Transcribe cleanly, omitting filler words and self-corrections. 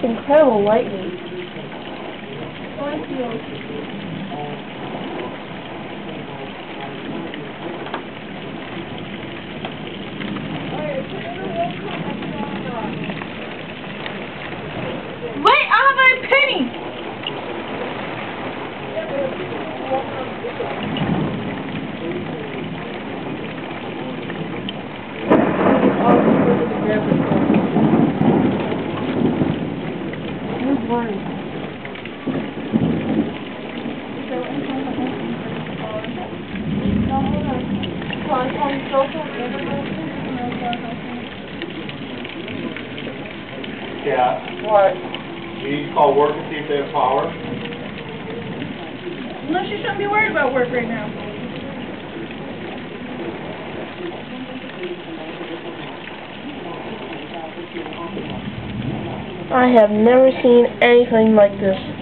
Incredible lightning. Wait, I have a penny! Where's one? Yeah. What? You need to call work and see if they have power. No, she shouldn't be worried about work right now. I have never seen anything like this.